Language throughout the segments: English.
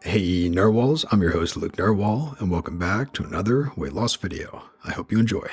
Hey Narwhals, I'm your host Luke Narwhal, and welcome back to another weight loss video. I hope you enjoy.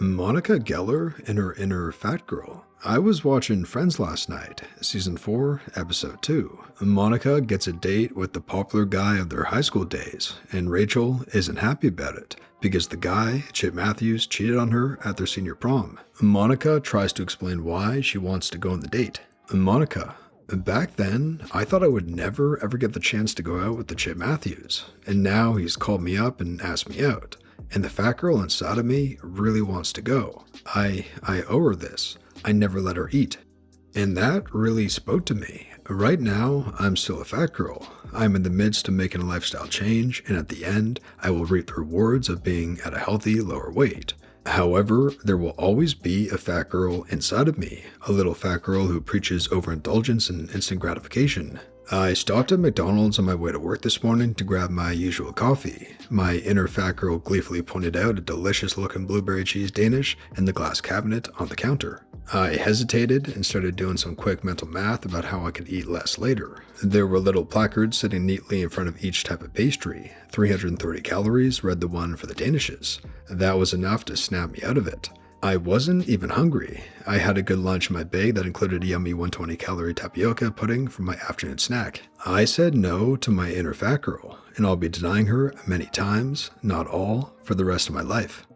Monica Geller and her inner fat girl. I was watching Friends last night, season 4, episode 2. Monica gets a date with the popular guy of their high school days, and Rachel isn't happy about it because the guy, Chip Matthews, cheated on her at their senior prom. Monica tries to explain why she wants to go on the date. Monica: back then, I thought I would never ever get the chance to go out with the Chip Matthews, and now he's called me up and asked me out, and the fat girl inside of me really wants to go. I owe her this. I never let her eat. And that really spoke to me. Right now, I'm still a fat girl. I'm in the midst of making a lifestyle change, and at the end, I will reap the rewards of being at a healthy, lower weight. However, there will always be a fat girl inside of me, a little fat girl who preaches overindulgence and instant gratification. I stopped at McDonald's on my way to work this morning to grab my usual coffee. My inner fat girl gleefully pointed out a delicious looking blueberry cheese Danish in the glass cabinet on the counter. I hesitated and started doing some quick mental math about how I could eat less later. There were little placards sitting neatly in front of each type of pastry. 330 calories read the one for the Danishes. That was enough to snap me out of it. I wasn't even hungry. I had a good lunch in my bag that included a yummy 120 calorie tapioca pudding for my afternoon snack. I said no to my inner fat girl, and I'll be denying her many times, not all, for the rest of my life.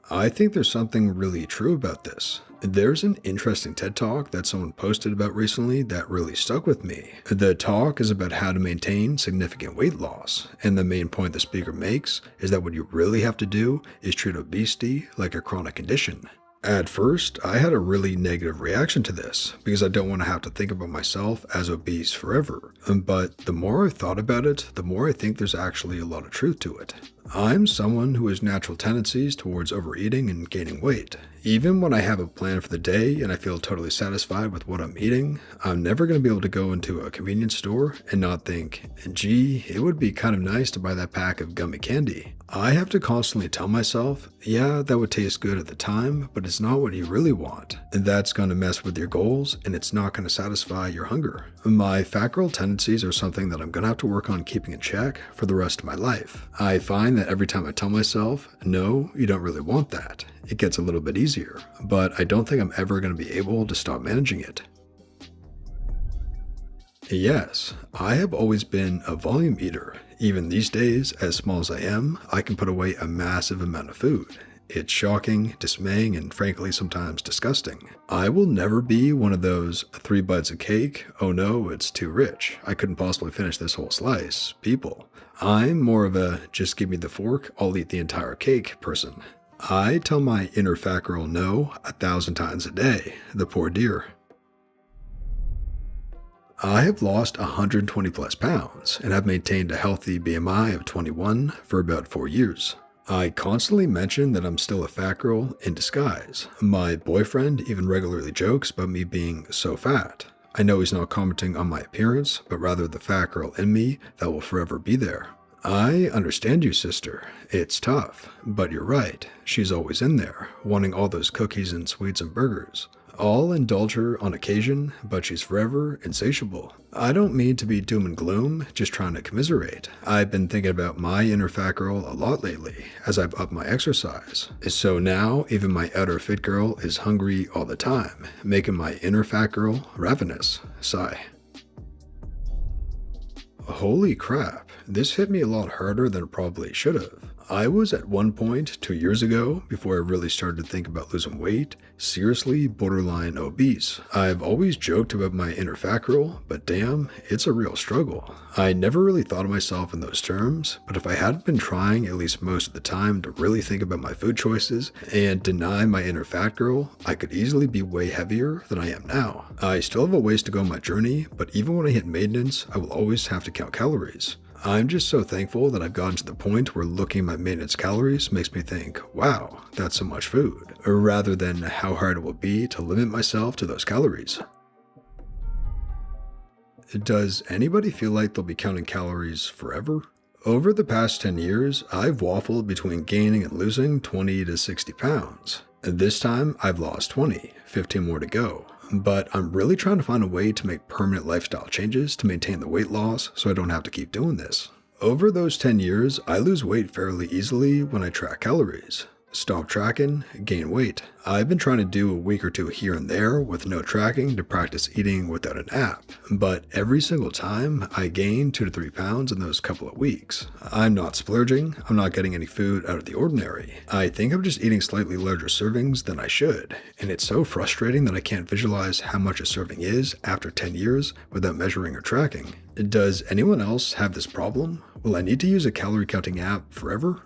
I think there's something really true about this. There's an interesting TED Talk that someone posted about recently that really stuck with me. The talk is about how to maintain significant weight loss, and the main point the speaker makes is that what you really have to do is treat obesity like a chronic condition. At first, I had a really negative reaction to this because I don't want to have to think about myself as obese forever. But the more I've thought about it, the more I think there's actually a lot of truth to it. I'm someone who has natural tendencies towards overeating and gaining weight. Even when I have a plan for the day and I feel totally satisfied with what I'm eating, I'm never going to be able to go into a convenience store and not think, gee, it would be kind of nice to buy that pack of gummy candy. I have to constantly tell myself, yeah, that would taste good at the time, but it's not what you really want. And that's going to mess with your goals, and it's not going to satisfy your hunger. My fat girl tendencies are something that I'm going to have to work on keeping in check for the rest of my life. I find that every time I tell myself, no, you don't really want that, it gets a little bit easier, but I don't think I'm ever going to be able to stop managing it. Yes, I have always been a volume eater. Even these days, as small as I am, I can put away a massive amount of food. It's shocking, dismaying, and frankly sometimes disgusting. I will never be one of those 3 bites of cake, oh no, it's too rich, I couldn't possibly finish this whole slice, people. I'm more of a just give me the fork, I'll eat the entire cake person. I tell my inner fat girl no 1,000 times a day, the poor dear. I have lost 120 plus pounds and have maintained a healthy BMI of 21 for about 4 years. I constantly mention that I'm still a fat girl in disguise. My boyfriend even regularly jokes about me being so fat. I know he's not commenting on my appearance, but rather the fat girl in me that will forever be there. I understand you, sister. It's tough, but you're right. She's always in there, wanting all those cookies and sweets and burgers. I'll indulge her on occasion, but she's forever insatiable. I don't mean to be doom and gloom, just trying to commiserate. I've been thinking about my inner fat girl a lot lately, as I've upped my exercise. So now, even my outer fit girl is hungry all the time, making my inner fat girl ravenous. Sigh. Holy crap, this hit me a lot harder than it probably should have. I was at one point 2 years ago, before I really started to think about losing weight, seriously borderline obese. I've always joked about my inner fat girl, but damn, it's a real struggle. I never really thought of myself in those terms, but if I hadn't been trying at least most of the time to really think about my food choices and deny my inner fat girl, I could easily be way heavier than I am now. I still have a ways to go on my journey, but even when I hit maintenance, I will always have to count calories. I'm just so thankful that I've gotten to the point where looking at my maintenance calories makes me think, wow, that's so much food, rather than how hard it will be to limit myself to those calories. Does anybody feel like they'll be counting calories forever? Over the past 10 years, I've waffled between gaining and losing 20 to 60 pounds. This time, I've lost 20, 15 more to go. but I'm really trying to find a way to make permanent lifestyle changes to maintain the weight loss so I don't have to keep doing this. Over those 10 years, I lose weight fairly easily when I track calories. Stop tracking, gain weight. I've been trying to do a week or two here and there with no tracking to practice eating without an app, but every single time I gain 2 to 3 pounds in those couple of weeks. I'm not splurging, I'm not getting any food out of the ordinary. I think I'm just eating slightly larger servings than I should, and it's so frustrating that I can't visualize how much a serving is after 10 years without measuring or tracking. Does anyone else have this problem? Will I need to use a calorie counting app forever?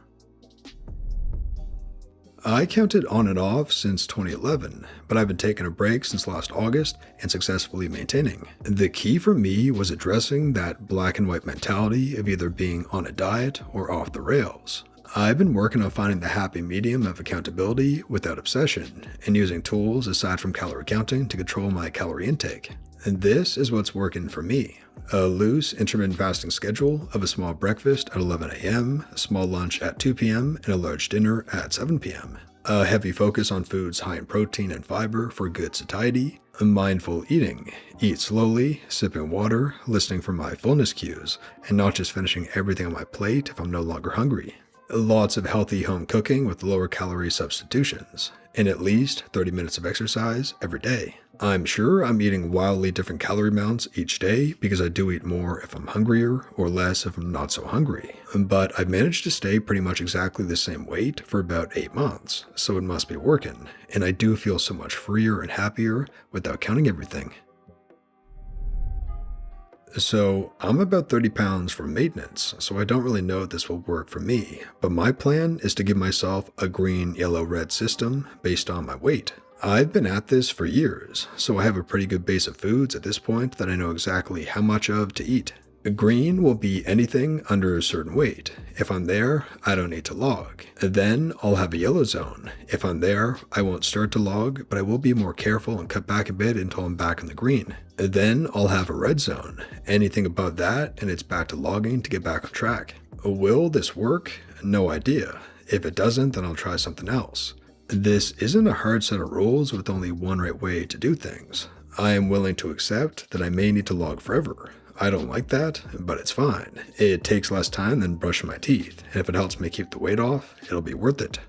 I counted on and off since 2011, but I've been taking a break since last August and successfully maintaining. The key for me was addressing that black and white mentality of either being on a diet or off the rails. I've been working on finding the happy medium of accountability without obsession and using tools aside from calorie counting to control my calorie intake. And this is what's working for me. A loose intermittent fasting schedule of a small breakfast at 11 a.m., a small lunch at 2 p.m., and a large dinner at 7 p.m. A heavy focus on foods high in protein and fiber for good satiety. A mindful eating. Eat slowly, sipping water, listening for my fullness cues, and not just finishing everything on my plate if I'm no longer hungry. Lots of healthy home cooking with lower calorie substitutions, and at least 30 minutes of exercise every day. I'm sure I'm eating wildly different calorie amounts each day because I do eat more if I'm hungrier or less if I'm not so hungry. But I've managed to stay pretty much exactly the same weight for about 8 months, so it must be working. And I do feel so much freer and happier without counting everything. So I'm about 30 pounds from maintenance, so I don't really know if this will work for me, but my plan is to give myself a green, yellow, red system based on my weight. I've been at this for years, so I have a pretty good base of foods at this point that I know exactly how much of to eat. Green will be anything under a certain weight. If I'm there, I don't need to log. Then I'll have a yellow zone. If I'm there, I won't start to log, but I will be more careful and cut back a bit until I'm back in the green. Then I'll have a red zone. Anything above that, and it's back to logging to get back on track. Will this work? No idea. If it doesn't, then I'll try something else. This isn't a hard set of rules with only one right way to do things. I am willing to accept that I may need to log forever. I don't like that, but it's fine. It takes less time than brushing my teeth, and if it helps me keep the weight off, it'll be worth it.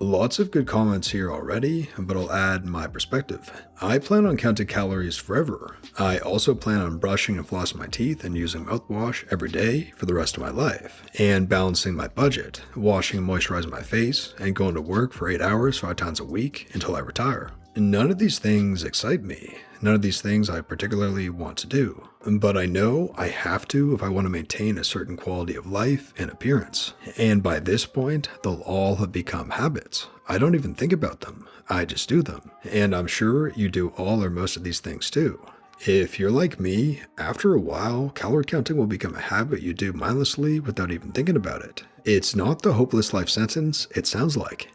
Lots of good comments here already, but I'll add my perspective. I plan on counting calories forever. I also plan on brushing and flossing my teeth and using mouthwash every day for the rest of my life, and balancing my budget, washing and moisturizing my face, and going to work for 8 hours 5 times a week until I retire. None of these things excite me. None of these things I particularly want to do, but I know I have to if I want to maintain a certain quality of life and appearance. And by this point, they'll all have become habits. I don't even think about them, I just do them. And I'm sure you do all or most of these things too. If you're like me, after a while, calorie counting will become a habit you do mindlessly without even thinking about it. It's not the hopeless life sentence it sounds like.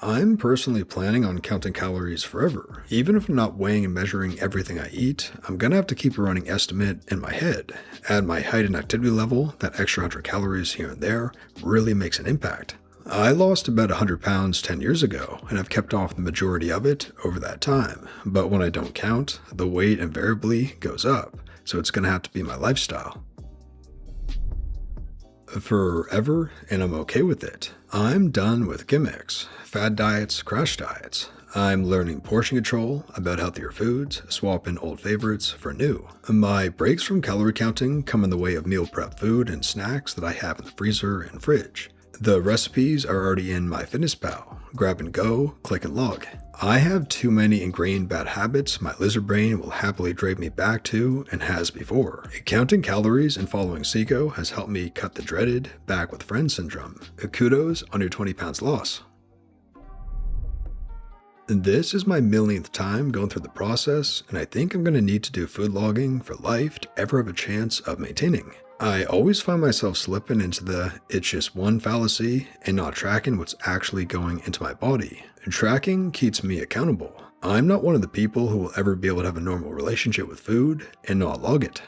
I'm personally planning on counting calories forever. Even if I'm not weighing and measuring everything I eat, I'm gonna have to keep a running estimate in my head. At my height and activity level, that extra 100 calories here and there really makes an impact. I lost about 100 pounds 10 years ago, and I've kept off the majority of it over that time. But when I don't count, the weight invariably goes up, so it's gonna have to be my lifestyle. Forever, and I'm okay with it. I'm done with gimmicks, fad diets, crash diets. I'm learning portion control, about healthier foods, swapping old favorites for new. My breaks from calorie counting come in the way of meal prep food and snacks that I have in the freezer and fridge. The recipes are already in my MyFitnessPal. Grab and go, click and log. I have too many ingrained bad habits my lizard brain will happily drag me back to and has before. Counting calories and following Seco has helped me cut the dreaded back with friends syndrome. Kudos on your 20 pounds loss. This is my millionth time going through the process, and I think I'm going to need to do food logging for life to ever have a chance of maintaining. I always find myself slipping into the it's just one fallacy and not tracking what's actually going into my body. Tracking keeps me accountable. I'm not one of the people who will ever be able to have a normal relationship with food and not log it.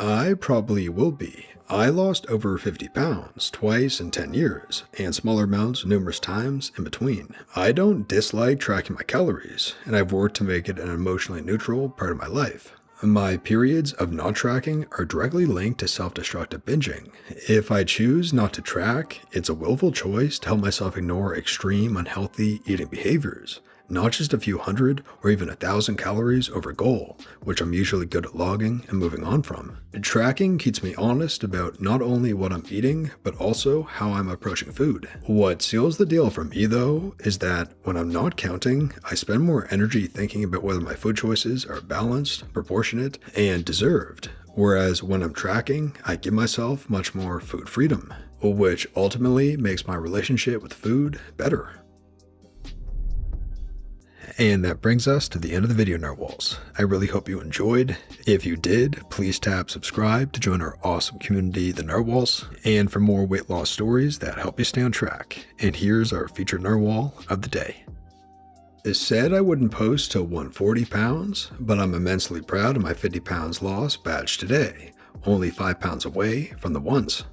I probably will be. I lost over 50 pounds twice in 10 years, and smaller amounts numerous times in between. I don't dislike tracking my calories, and I've worked to make it an emotionally neutral part of my life. My periods of not tracking are directly linked to self-destructive binging. If I choose not to track, it's a willful choice to help myself ignore extreme unhealthy eating behaviors, not just a few hundred or even 1,000 calories over goal, which I'm usually good at logging and moving on from. Tracking keeps me honest about not only what I'm eating, but also how I'm approaching food. What seals the deal for me though, is that when I'm not counting, I spend more energy thinking about whether my food choices are balanced, proportionate, and deserved. Whereas when I'm tracking, I give myself much more food freedom, which ultimately makes my relationship with food better. And that brings us to the end of the video, Narwhals. I really hope you enjoyed. If you did, please tap subscribe to join our awesome community, the Narwhals, and for more weight loss stories that help you stay on track. And here's our featured Narwhal of the day. It said I wouldn't post till 140 pounds, but I'm immensely proud of my 50 pounds lost badge today, only 5 pounds away from the ones.